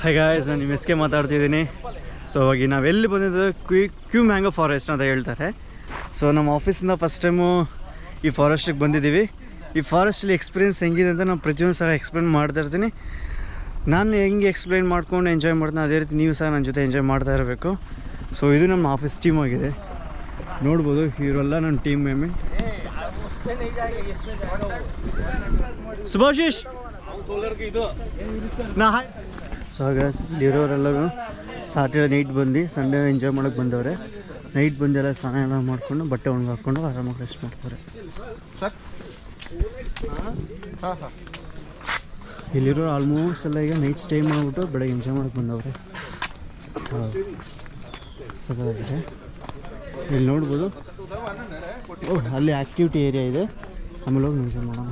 Hi guys, ನಾನು ನಿಮ್ಮ S K ಮಾತಾಡ್ತಿದ್ದೀನಿ. ಸೊ ಇವಾಗ ನಾವೆಲ್ಲಿ ಬಂದಿದ್ದು ಕ್ಯೂ ಮ್ಯಾಂಗೋ ಫಾರೆಸ್ಟ್ ಅಂತ ಹೇಳ್ತಾರೆ. ಸೊ ನಮ್ಮ ಆಫೀಸಿಂದ ಫಸ್ಟ್ ಟೈಮು ಈ ಫಾರೆಸ್ಟಿಗೆ ಬಂದಿದ್ದೀವಿ. ಈ ಫಾರೆಸ್ಟಲ್ಲಿ ಎಕ್ಸ್ಪೀರಿಯೆನ್ಸ್ ಹೆಂಗಿದೆ ಅಂತ ನಾನು ಪ್ರತಿಯೊಂದು ಸಹ ಎಕ್ಸ್ಪ್ಲೇನ್ ಮಾಡ್ತಾ ಇರ್ತೀನಿ. ನಾನು ಹೆಂಗೆ ಎಕ್ಸ್ಪ್ಲೇನ್ ಮಾಡ್ಕೊಂಡು ಎಂಜಾಯ್ ಮಾಡ್ತೀನಿ, ಅದೇ ರೀತಿ ನೀವು ಸಹ ನನ್ನ ಜೊತೆ ಎಂಜಾಯ್ ಮಾಡ್ತಾ ಇರಬೇಕು. ಸೊ ಇದು ನಮ್ಮ ಆಫೀಸ್ ಟೀಮ್ ಆಗಿದೆ, ನೋಡ್ಬೋದು. ಇವರೆಲ್ಲ ನನ್ನ ಟೀಮ್ ಮೆಂಬರ್. ಸುಭಾಶಿಶ್ ನಾ ಹಾಯ್. ಸೊ ಹಾಗಾಗಿ ಇಲ್ಲಿರೋರೆಲ್ಲರೂ ಸಾಟರ್ಡೆ ನೈಟ್ ಬಂದು ಸಂಡೇ ಎಂಜಾಯ್ ಮಾಡೋಕ್ಕೆ ಬಂದವ್ರೆ. ನೈಟ್ ಬಂದೆಲ್ಲ ಸ್ನಾನ ಎಲ್ಲ ಮಾಡಿಕೊಂಡು ಬಟ್ಟೆ ಒಣಗಿ ಹಾಕ್ಕೊಂಡು ಆರಾಮಾಗಿ ರೆಸ್ಟ್ ಮಾಡ್ತಾರೆ. ಇಲ್ಲಿರೋ ಆಲ್ಮೋಸ್ಟ್ ಎಲ್ಲ ಈಗ ನೈಟ್ ಸ್ಟೇ ಮಾಡಿಬಿಟ್ಟು ಬೆಳಗ್ಗೆ ಎಂಜಾಯ್ ಮಾಡೋಕ್ಕೆ ಬಂದವ್ರೆ. ಸಖತ್ತಾಗಿದೆ. ಇಲ್ಲಿ ನೋಡ್ಬೋದು, ಅಲ್ಲಿ ಆ್ಯಕ್ಟಿವಿಟಿ ಏರಿಯಾ ಇದೆ, ಆಮೇಲೆ ಹೋಗಿ ಎಂಜಾಯ್ ಮಾಡೋಣ.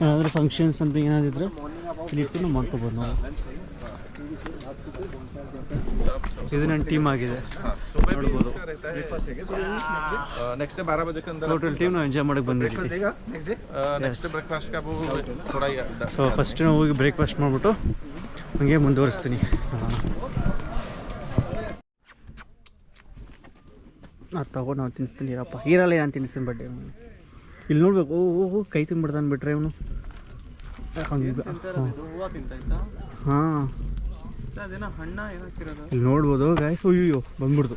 ಏನಾದರೂ ಫಂಕ್ಷನ್ಸ್ ಸಮಥಿಂಗ್ ಏನಾದಿದ್ರೆ ಇಲ್ಲಿ ಇಟ್ಟು ನಾವು ಮಾಡ್ಕೊಬೋದು ನಾವು. ಇದು ನನ್ನ ಟೀಮ್ ಆಗಿದೆ, ನೋಡ್ಬೋದು. ಟೋಟಲ್ ಟೀಮ್ ನಾವು ಎಂಜಾಯ್ ಮಾಡೋಕ್ಕೆ ಬಂದಿದ್ದೀವಿ. ಸೊ ಫಸ್ಟ್ ನಾವು ಹೋಗಿ ಬ್ರೇಕ್ಫಾಸ್ಟ್ ಮಾಡಿಬಿಟ್ಟು ಹಂಗೆ ಮುಂದುವರಿಸ್ತೀನಿ. ಅದು ತಗೊಂಡು ನಾವು ತಿನ್ನಿಸ್ತೀನಿ ಇರಪ್ಪ. ಇರಲ್ಲ ನಾನು ತಿನ್ನಿಸ್ತೀನಿ ಬಡ್ಡೆ. ಇಲ್ಲಿ ನೋಡ್ಬೇಕು, ಓಹೋ ಕೈ ತಿನ್ಬಿಡ್ತಾನೆ ಬಿಟ್ರೆ ಇವನು. ಹಾಂ, ಇಲ್ಲಿ ನೋಡ್ಬೋದು ಗಾಯ್ಸ್. ಅಯ್ಯೋ ಬಂದ್ಬಿಡ್ತು.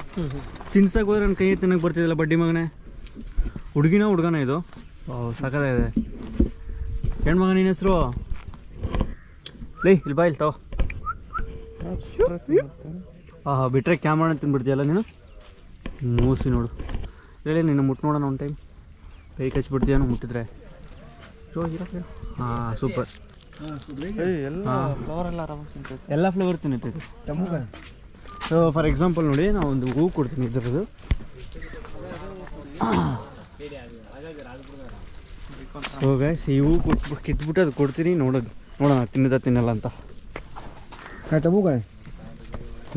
ತಿನ್ಸಕ್ಕೆ ಹೋದ್ರೆ ನನ್ನ ಕೈ ತಿನ್ನಕ್ಕೆ ಬರ್ತಿದ್ದಿಲ್ಲ ಬಡ್ಡಿ ಮಗನೇ. ಹುಡುಗನ ಇದು ಸಖತ್ತಾಗಿದೆ. ಹೆಣ್ಮಗ ನಿನ್ನ ಹೆಸರು ಲೈ ಇಲ್ಲಿ ಬಾ, ಇಲ್ಲಿ ತಗೋ. ಹಾಂ ಬಿಟ್ಟರೆ ಕ್ಯಾಮ್ರಾನ ತಿನ್ಬಿಡ್ತೀಯಲ್ಲ ನೀನು. ಮೂಸಿ ನೋಡು, ಹೇಳಿ ನೀನು ಮುಟ್ಟು ನೋಡೋಣ ಒಂದು ಟೈಮ್. ಕೈ ಕಚ್ಚಿಬಿಡ್ತೀಯಾನು ಮುಟ್ಟಿದ್ರೆ. ಹಾಂ ಸೂಪರ್. ಎಲ್ಲ ಫ್ಲೇವರ್ ತಿನ್ನುತ್ತೆ. ಸೊ ಫಾರ್ ಎಕ್ಸಾಂಪಲ್ ನೋಡಿ, ನಾವು ಒಂದು ಹೂವು ಕೊಡ್ತೀನಿ ಇದ್ರದ್ದು. ಸೊ ಗೈಸ್, ಈ ಹೂವು ಕಿಟ್ಬಿಟ್ಟು ಅದು ಕೊಡ್ತೀನಿ, ನೋಡೋಣ ತಿನ್ನಲ್ಲ ಅಂತ.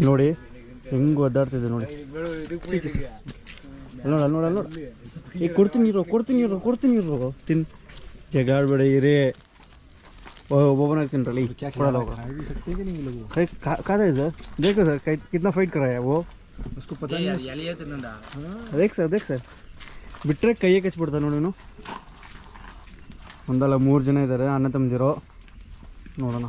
ನೋಡಿ ಹೆಂಗೆ ಒದ್ದಾಡ್ತಿದೆ ನೋಡಿ. ನೋಡ ಈಗ ಕೊಡ್ತೀನಿ ಇರೋ ತಿನ್. ಜಗಾಡ್ಬೇಡ ಇರೇ. ಒಬ್ಬೊಬ್ಬನಾಗ ತಿನ್ರಲ್ಲ, ಈಗ ಕೊಡಲ್ಲ ಹೋಗ. ಕಾದ है सर, देखो सर कितना फाइट कर रहा है वो, उसको पता नहीं. देख सर ಬಿಟ್ಟರೆ ಕೈಯೇ ಕಚ್ಬಿಡ್ತಾನೆ ನೋಡಿ ಇವನು. ಒಂದಲ್ಲ 3 ಜನ ಇದ್ದಾರೆ ಅಣ್ಣ ತಮ್ಮದಿರೋ. ನೋಡೋಣ.